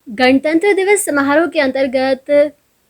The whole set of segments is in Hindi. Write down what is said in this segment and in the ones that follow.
गणतंत्र दिवस समारोह के अंतर्गत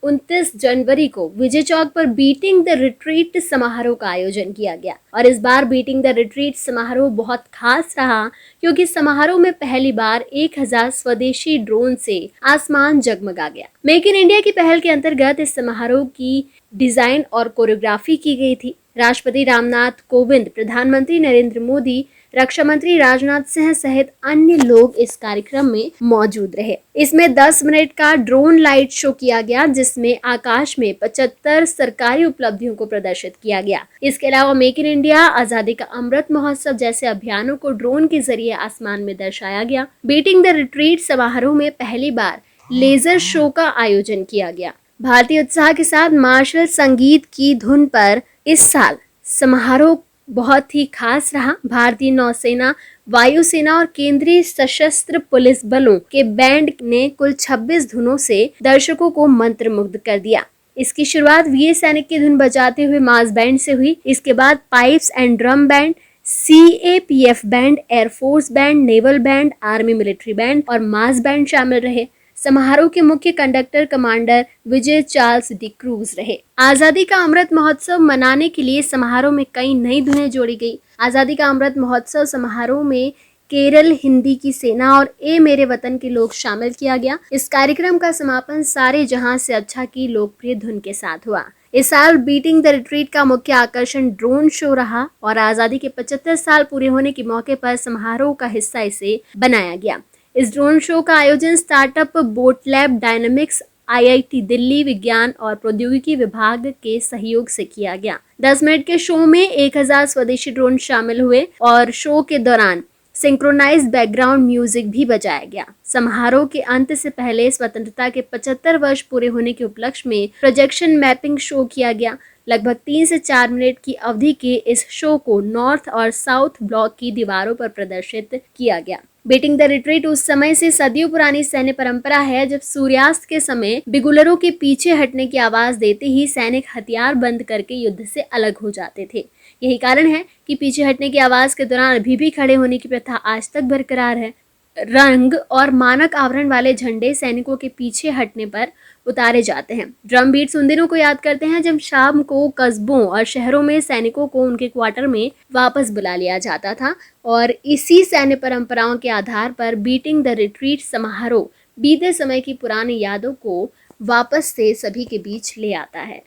29 जनवरी को विजय चौक पर बीटिंग द रिट्रीट समारोह का आयोजन किया गया और इस बार बीटिंग द रिट्रीट समारोह बहुत खास रहा क्योंकि समारोह में पहली बार 1000 स्वदेशी ड्रोन से आसमान जगमगा गया। मेक इन इंडिया की पहल के अंतर्गत इस समारोह की डिजाइन और कोरियोग्राफी की गई थी। राष्ट्रपति रामनाथ कोविंद, प्रधानमंत्री नरेंद्र मोदी, रक्षा मंत्री राजनाथ सिंह सहित अन्य लोग इस कार्यक्रम में मौजूद रहे। इसमें 10 मिनट का ड्रोन लाइट शो किया गया जिसमें आकाश में 75 सरकारी उपलब्धियों को प्रदर्शित किया गया। इसके अलावा मेक इन इंडिया, आजादी का अमृत महोत्सव जैसे अभियानों को ड्रोन के जरिए आसमान में दर्शाया गया। बीटिंग द रिट्रीट समारोह में पहली बार लेजर शो का आयोजन किया गया। भारतीय उत्साह के साथ मार्शल संगीत की धुन पर इस साल समारोह बहुत ही खास रहा। भारतीय नौसेना, वायुसेना और केंद्रीय सशस्त्र पुलिस बलों के बैंड ने कुल 26 धुनों से दर्शकों को मंत्रमुग्ध कर दिया। इसकी शुरुआत वीर सैनिक की धुन बजाते हुए मास बैंड से हुई। इसके बाद pipes and drum band, CAPF band, air force band, naval band, army military band और मास बैंड शामिल रहे। समारोह के मुख्य कंडक्टर कमांडर विजय चार्ल्स डी क्रूज रहे। आजादी का अमृत महोत्सव मनाने के लिए समारोह में कई नई धुनें जोड़ी गई। आजादी का अमृत महोत्सव समारोह में केरल हिंदी की सेना और ए मेरे वतन के लोग शामिल किया गया। इस कार्यक्रम का समापन सारे जहां से अच्छा की लोकप्रिय धुन के साथ हुआ। इस साल बीटिंग द रिट्रीट का मुख्य आकर्षण ड्रोन शो रहा और आजादी के 75 साल पूरे होने के मौके पर समारोह का हिस्सा इसे बनाया गया। इस ड्रोन शो का आयोजन startup boat lab dynamics, IIT Delhi, विज्ञान और प्रौद्योगिकी विभाग के सहयोग से किया गया। 10 मिनट के शो में 1000 स्वदेशी ड्रोन शामिल हुए और शो के दौरान सिंक्रोनाइज्ड बैकग्राउंड म्यूजिक भी बजाया गया। समारोह के अंत से पहले स्वतंत्रता के 75 वर्ष पूरे होने के उपलक्ष्य में प्रोजेक्शन मैपिंग शो किया गया। लगभग 3 से 4 मिनट की अवधि के इस शो को नॉर्थ और साउथ ब्लॉक की दीवारों पर प्रदर्शित किया गया। बीटिंग द रिट्रीट उस समय से सदियों पुरानी सैन्य परंपरा है जब सूर्यास्त के समय बिगुलरों के पीछे हटने की आवाज देते ही सैनिक हथियार बंद करके युद्ध से अलग हो जाते थे। यही कारण है कि पीछे हटने की आवाज के दौरान अभी भी खड़े होने की प्रथा आज तक बरकरार है। रंग और मानक आवरण वाले झंडे सैनिकों के पीछे हटने पर उतारे जाते हैं। ड्रम बीट्स उन दिनों को याद करते हैं जब शाम को कस्बों और शहरों में सैनिकों को उनके क्वार्टर में वापस बुला लिया जाता था और इसी सैन्य परंपराओं के आधार पर बीटिंग द रिट्रीट समारोह बीते समय की पुरानी यादों को वापस से सभी के बीच ले आता है।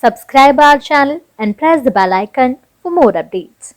Subscribe our channel and press the bell icon for more updates.